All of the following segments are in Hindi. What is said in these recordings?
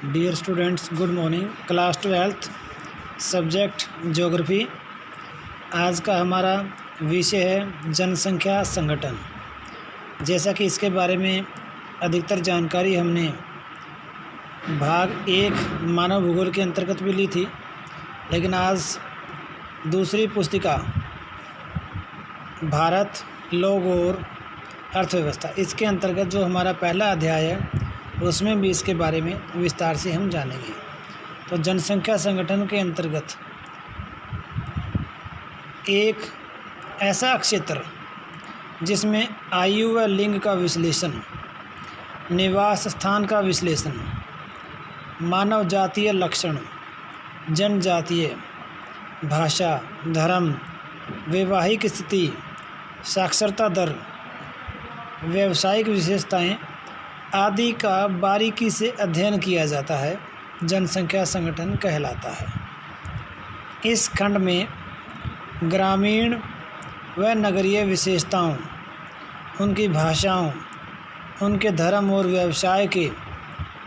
Dear students, good morning. Class 12th subject geography. आज का हमारा विषय है जनसंख्या संगठन। जैसा कि इसके बारे में अधिकतर जानकारी हमने भाग 1 मानव भूगोल के अंतर्गत भी ली थी, लेकिन आज दूसरी पुस्तिका भारत, लोग और अर्थव्यवस्था, इसके अंतर्गत जो हमारा पहला अध्याय है उसमें भी इसके बारे में विस्तार से हम जानेंगे। तो जनसंख्या संगठन के अंतर्गत एक ऐसा क्षेत्र जिसमें आयु व लिंग का विश्लेषण, निवास स्थान का विश्लेषण, मानव जातीय लक्षण, जनजातीय, भाषा, धर्म, वैवाहिक स्थिति, साक्षरता दर, व्यावसायिक विशेषताएं आदि का बारीकी से अध्ययन किया जाता है, जनसंख्या संगठन कहलाता है। इस खंड में ग्रामीण व नगरीय विशेषताओं, उनकी भाषाओं, उनके धर्म और व्यवसाय के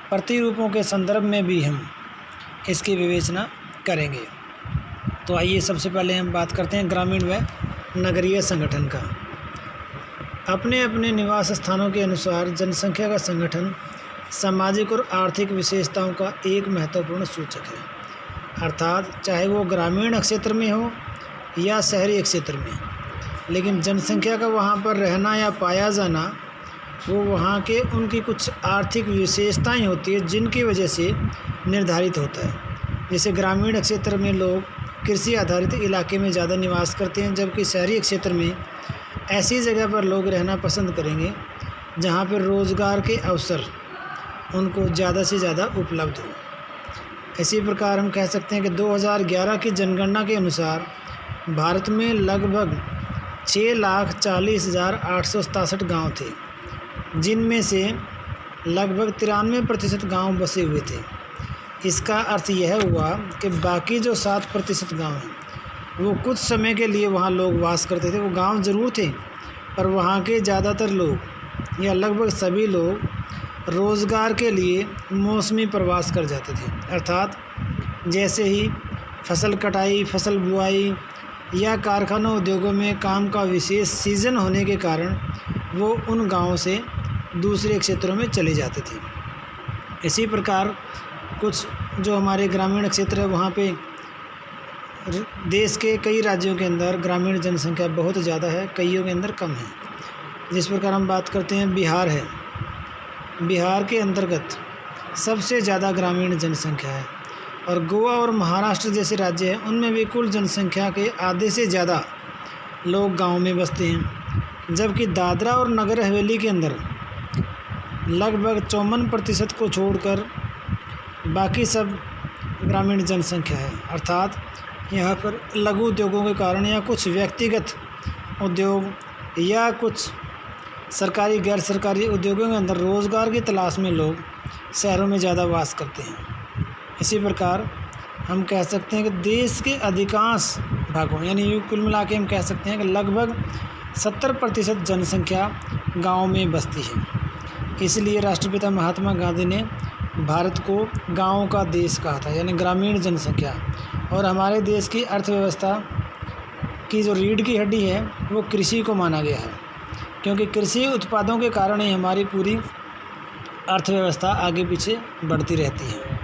प्रतिरूपों के संदर्भ में भी हम इसकी विवेचना करेंगे। तो आइए सबसे पहले हम बात करते हैं ग्रामीण व नगरीय संगठन का। अपने अपने निवास स्थानों के अनुसार जनसंख्या का संगठन सामाजिक और आर्थिक विशेषताओं का एक महत्वपूर्ण सूचक है, अर्थात चाहे वो ग्रामीण क्षेत्र में हो या शहरी क्षेत्र में, लेकिन जनसंख्या का वहाँ पर रहना या पाया जाना वो वहाँ के उनकी कुछ आर्थिक विशेषताएं होती है जिनकी वजह से निर्धारित होता है। जैसे ग्रामीण क्षेत्र में लोग कृषि आधारित इलाके में ज़्यादा निवास करते हैं, जबकि शहरी क्षेत्र में ऐसी जगह पर लोग रहना पसंद करेंगे जहाँ पर रोज़गार के अवसर उनको ज़्यादा से ज़्यादा उपलब्ध हो। इसी प्रकार हम कह सकते हैं कि 2011 की जनगणना के अनुसार भारत में लगभग 6,40,867 गाँव थे, जिनमें से लगभग 93% गाँव बसे हुए थे। इसका अर्थ यह हुआ कि बाकी जो 7% गाँव हैं वो कुछ समय के लिए वहाँ लोग वास करते थे। वो गांव ज़रूर थे, पर वहाँ के ज़्यादातर लोग या लगभग सभी लोग रोज़गार के लिए मौसमी प्रवास कर जाते थे, अर्थात जैसे ही फसल कटाई, फसल बुआई या कारखानों उद्योगों में काम का विशेष सीज़न होने के कारण वो उन गाँवों से दूसरे क्षेत्रों में चले जाते थे। इसी प्रकार कुछ जो हमारे ग्रामीण क्षेत्र है, वहाँ पे देश के कई राज्यों के अंदर ग्रामीण जनसंख्या बहुत ज़्यादा है, कईयों के अंदर कम है। जिस प्रकार हम बात करते हैं बिहार है, बिहार के अंतर्गत सबसे ज़्यादा ग्रामीण जनसंख्या है, और गोवा और महाराष्ट्र जैसे राज्य हैं उनमें भी कुल जनसंख्या के आधे से ज़्यादा लोग गांव में बसते हैं, जबकि दादरा और नगर हवेली के अंदर लगभग 54% को छोड़कर बाकी सब ग्रामीण जनसंख्या है। अर्थात यहाँ पर लघु उद्योगों के कारण या कुछ व्यक्तिगत उद्योग या कुछ सरकारी गैर सरकारी उद्योगों के अंदर रोज़गार की तलाश में लोग शहरों में ज़्यादा वास करते हैं। इसी प्रकार हम कह सकते हैं कि देश के अधिकांश भागों यानी कुल मिला के हम कह सकते हैं कि लगभग 70% जनसंख्या गाँव में बसती है। इसलिए राष्ट्रपिता महात्मा गांधी ने भारत को गाँव का देश कहा था, यानी ग्रामीण जनसंख्या। और हमारे देश की अर्थव्यवस्था की जो रीढ़ की हड्डी है वो कृषि को माना गया है, क्योंकि कृषि उत्पादों के कारण ही हमारी पूरी अर्थव्यवस्था आगे पीछे बढ़ती रहती है।